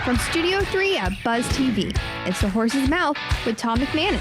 From Studio 3 at Buzz TV, it's The Horse's Mouth with Tom McManus.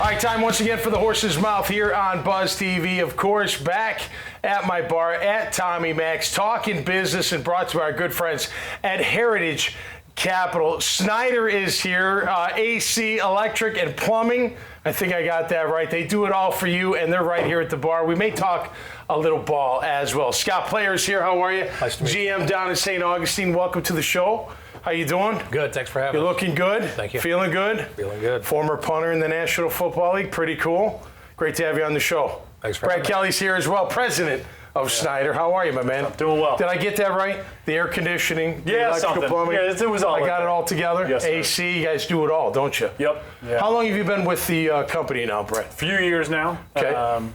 All right, time once again for The Horse's Mouth here on Buzz TV. Of course, back at my bar at Tommy Mac's, talking business and brought to our good friends at Heritage Capital. Snyder is here, AC, electric, and plumbing. I think I got that right. They do it all for you, and they're right here at the bar. We may talk a little ball as well. Scott Player's here. How are you? Nice to meet you. GM down in St. Augustine. Welcome to the show. How you doing? Good. Thanks for having me. You're looking good? Thank you. Feeling good? Feeling good. Former punter in the National Football League. Pretty cool. Great to have you on the show. Thanks for Brad having me. Kelly's here as well, president of Snyder. How are you, my man? Doing well. Did I get that right? The air conditioning, the Yeah, electrical something. plumbing? Yeah, it was all I in got there. it all together? Yes, sir. AC, you guys do it all, don't you? Yep. Yeah. How long have you been with the company now, Brett? Few years now. Okay.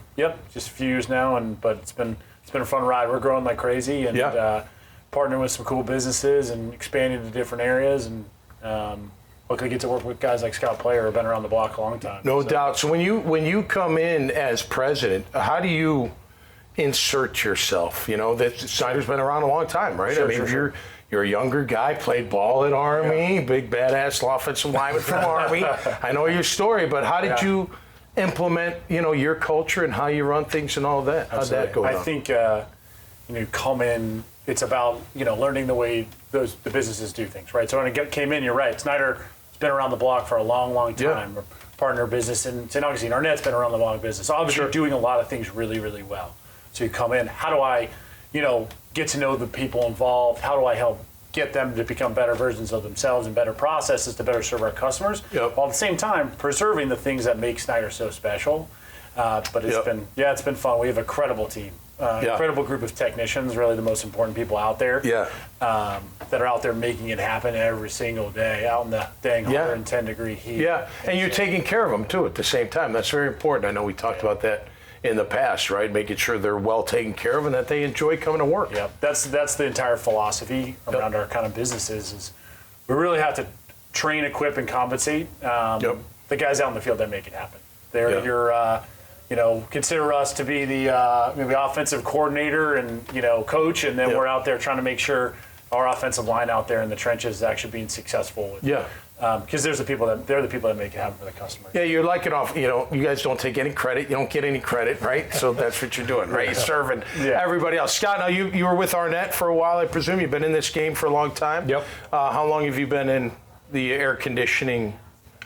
Just a few years now, but it's been a fun ride. We're growing like crazy, and partnering with some cool businesses and expanding to different areas, and luckily get to work with guys like Scott Player who have been around the block a long time. No doubt. So when you come in as president, how do you insert yourself? You know, that Snyder's been around a long time, right? Sure, I mean, sure. you're a younger guy, played ball at Army, big badass offensive lineman from Army. I know your story, but how did you implement, your culture and how you run things and all of that? How'd that go down? I think you come in. It's about learning the way the businesses do things, right? So when I came in, you're right. Snyder's been around the block for a long, long time. We're partner business in St. Augustine. Arnett's been around the block business. So obviously, doing a lot of things really, really well. So you come in. How do I, get to know the people involved? How do I help get them to become better versions of themselves and better processes to better serve our customers? Yep. While at the same time preserving the things that make Snyder so special. But it's been fun. We have a credible team. Incredible group of technicians, really the most important people out there. That are out there making it happen every single day, out in the dang 110-degree heat. Yeah, and you're taking care of them too at the same time. That's very important. I know we talked about that in the past, right? Making sure they're well taken care of and that they enjoy coming to work. Yeah, that's the entire philosophy around our kind of businesses. Is we really have to train, equip, and compensate the guys out in the field that make it happen. Consider us to be the maybe offensive coordinator and coach, and then we're out there trying to make sure our offensive line out there in the trenches is actually being successful. Because they're the people that make it happen for the customer. Yeah, you're like it off. You guys don't take any credit. You don't get any credit, right? So that's what you're doing, right? You're serving everybody else. Scott, now you were with Arnett for a while, I presume. You've been in this game for a long time. Yep. How long have you been in the air conditioning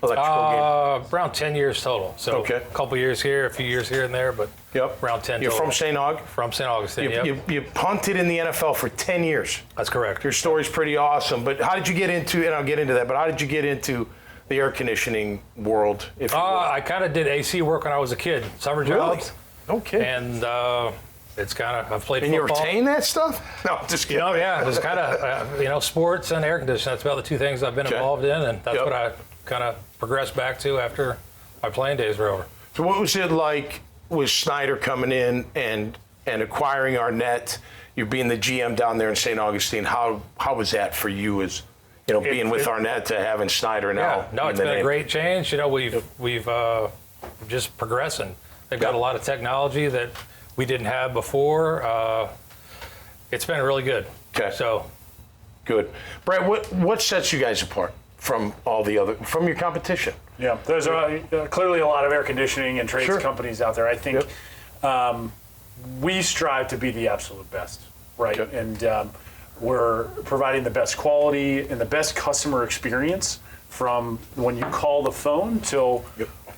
electrical game? Around 10 years total. So a couple years here, a few years here and there, but around 10 You're total. from St. Aug? From St. Augustine, You punted in the NFL for 10 years. That's correct. Your story's pretty awesome, but how did you get into, and I'll get into that, but how did you get into the air conditioning world, if you will? I kind of did AC work when I was a kid, summer jobs. Okay. And it's kind of, I've played and football. you retain that stuff? No, just kidding. It's kind of, sports and air conditioning. That's about the two things I've been involved in, and that's what I kind of progressed back to after my playing days were over. So what was it like with Snyder coming in and acquiring Arnett? You being the GM down there in St. Augustine, how was that for you as being with Arnett to having Snyder now? No, it's been a great change. We've just progressing. They've got a lot of technology that we didn't have before. It's been really good. Okay. So good. Brett, what sets you guys apart from from your competition? Yeah, there's clearly a lot of air conditioning and trades companies out there. I think we strive to be the absolute best, right? Okay. And we're providing the best quality and the best customer experience from when you call the phone till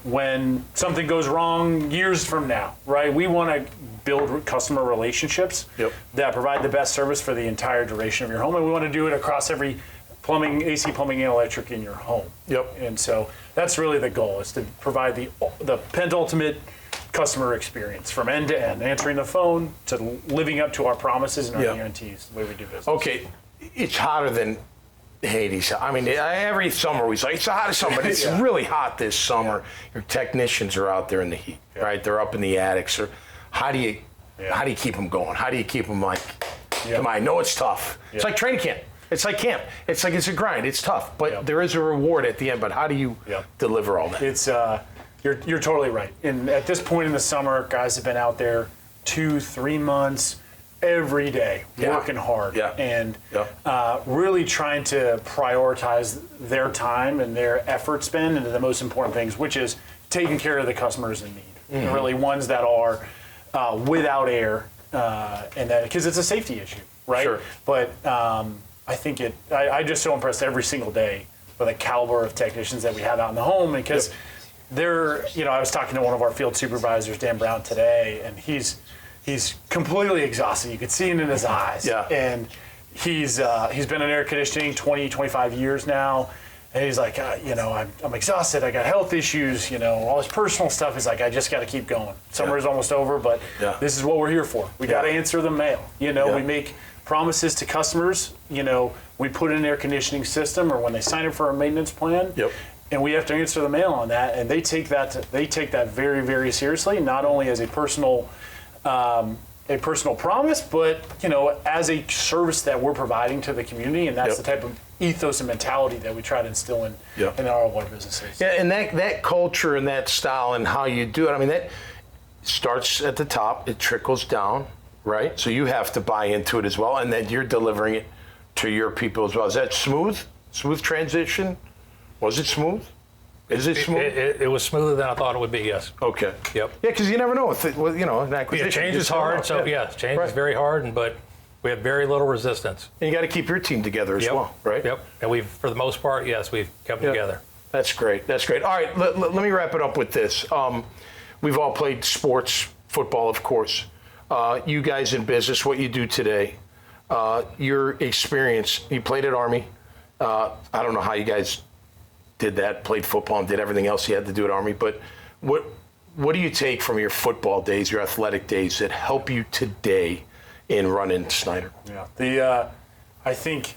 when something goes wrong years from now, right? We want to build customer relationships that provide the best service for the entire duration of your home, and we want to do it across every plumbing, AC, plumbing, and electric in your home. And so that's really the goal, is to provide the penultimate customer experience from end to end, answering the phone to living up to our promises and our guarantees, the way we do business. Okay, it's hotter than Hades. I mean, every summer we say it's the hottest summer, but it's really hot this summer. Your technicians are out there in the heat, right? They're up in the attics. Or how do you keep them going? How do you keep them like, come on, I know it's tough. It's like training camp. It's like camp. It's like it's a grind. It's tough, but there is a reward at the end. But how do you deliver all that? It's you're totally right. And at this point in the summer, guys have been out there 2-3 months, every day, working hard, and really trying to prioritize their time and their effort spend into the most important things, which is taking care of the customers in need. And really ones that are without air, and that because it's a safety issue, right? Sure. But I think I'm just so impressed every single day with the caliber of technicians that we have out in the home, because they're, I was talking to one of our field supervisors, Dan Brown, today, and he's completely exhausted. You could see it in his eyes. Yeah. And he's been in air conditioning 20, 25 years now. And he's like, I'm exhausted. I got health issues, all this personal stuff. He's like, I just got to keep going. Summer's almost over, but this is what we're here for. We got to answer the mail. We make promises to customers. We put in an air conditioning system, or when they sign up for a maintenance plan. And we have to answer the mail on that. And they take that very, very seriously, not only as a personal promise, but as a service that we're providing to the community, and that's the type of ethos and mentality that we try to instill in all of our businesses. Yeah, and that culture and that style and how you do it, that starts at the top, it trickles down, right? So you have to buy into it as well, and then you're delivering it to your people as well. Is that smooth transition? Was it smooth? Is it smooth? It was smoother than I thought it would be, yes. Okay. Yep. Yeah, because you never know. An acquisition. Change is hard, change is very hard, but we have very little resistance. And you got to keep your team together as well, right? Yep. And for the most part, we've kept together. That's great. That's great. All right, let me wrap it up with this. We've all played sports, football, of course. You guys in business, what you do today, your experience, you played at Army. I don't know how you guys did that, played football and did everything else you had to do at Army, but what do you take from your football days, your athletic days, that help you today in running Snyder? Yeah, I think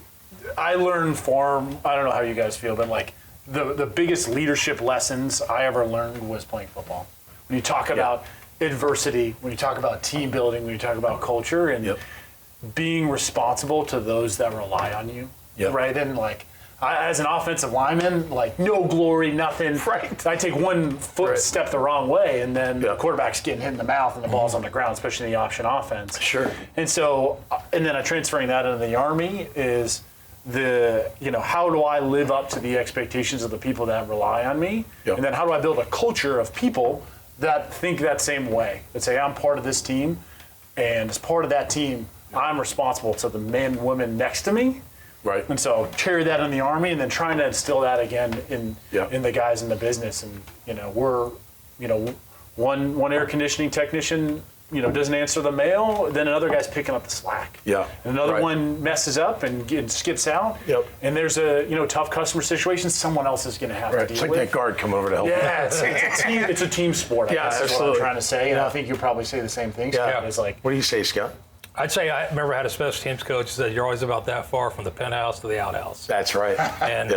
I learned I don't know how you guys feel, but like the biggest leadership lessons I ever learned was playing football. When you talk about adversity, when you talk about team building, when you talk about culture, and being responsible to those that rely on you, right? And as an offensive lineman, no glory, nothing. Right. I take one step the wrong way, and then the quarterback's getting hit in the mouth, and the ball's on the ground, especially in the option offense. Sure. And so, and then transferring that into the Army is how do I live up to the expectations of the people that rely on me? And then how do I build a culture of people that think that same way, that say, I'm part of this team, and as part of that team, I'm responsible to the men and women next to me. Right. And so carry that in the Army, and then trying to instill that again in the guys in the business. And we're one air conditioning technician doesn't answer the mail, then another guy's picking up the slack. Yeah. And another one messes up and skips out. Yep. And there's a tough customer situation, someone else is going to have to deal with. It's like that guard coming over to help. Yeah, it's a team sport. I guess is what I'm trying to say. And I think you'll probably say the same thing. Yeah. It's what do you say, Scott? I'd say I remember I had a special teams coach who said you're always about that far from the penthouse to the outhouse. That's right. And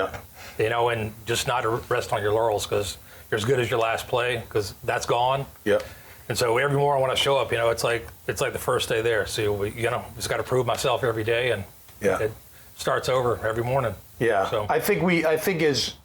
and just not to rest on your laurels, because you're as good as your last play, because that's gone. Yeah. And so every morning when I show up, it's like the first day there. So just got to prove myself every day, and it starts over every morning. Yeah. So I think as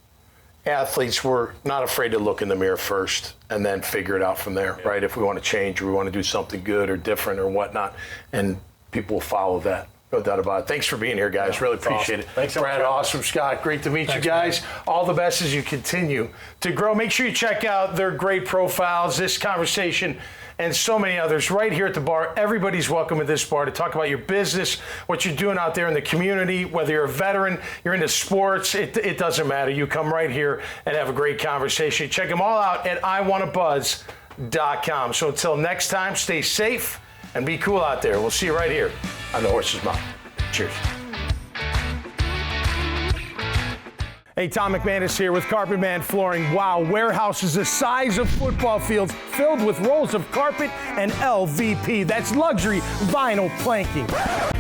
athletes, we're not afraid to look in the mirror first and then figure it out from there, right? If we want to change or we want to do something good or different or whatnot, and people will follow that. No doubt about it. Thanks for being here, guys. Really appreciate it. Thanks so much. Brad, awesome. Scott, great to meet you guys. Man. All the best as you continue to grow. Make sure you check out their great profiles, this conversation, and so many others right here at the bar. Everybody's welcome at this bar to talk about your business, what you're doing out there in the community, whether you're a veteran, you're into sports, it doesn't matter. You come right here and have a great conversation. Check them all out at iwannabuzz.com. So until next time, stay safe and be cool out there. We'll see you right here on The Horse's Mouth. Cheers. Hey, Tom McManus here with Carpet Man Flooring. Wow, warehouses the size of football fields filled with rolls of carpet and LVP. That's luxury vinyl planking.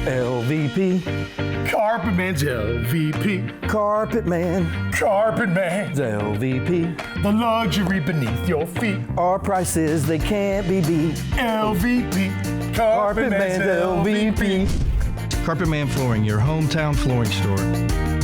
LVP. Carpet Man's LVP. Carpet Man. Carpet Man's LVP. The luxury beneath your feet. Our prices, they can't be beat. LVP. Carpet Man's LVP. Carpet Man Flooring, your hometown flooring store.